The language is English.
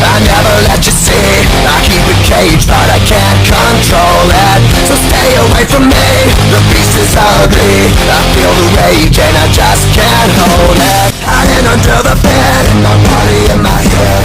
I never let you see. I keep it caged but I can't control it. So stay away from me, the beast is ugly. I feel the rage and I just can't hold it. Hiding under the bed, in my body, in my head.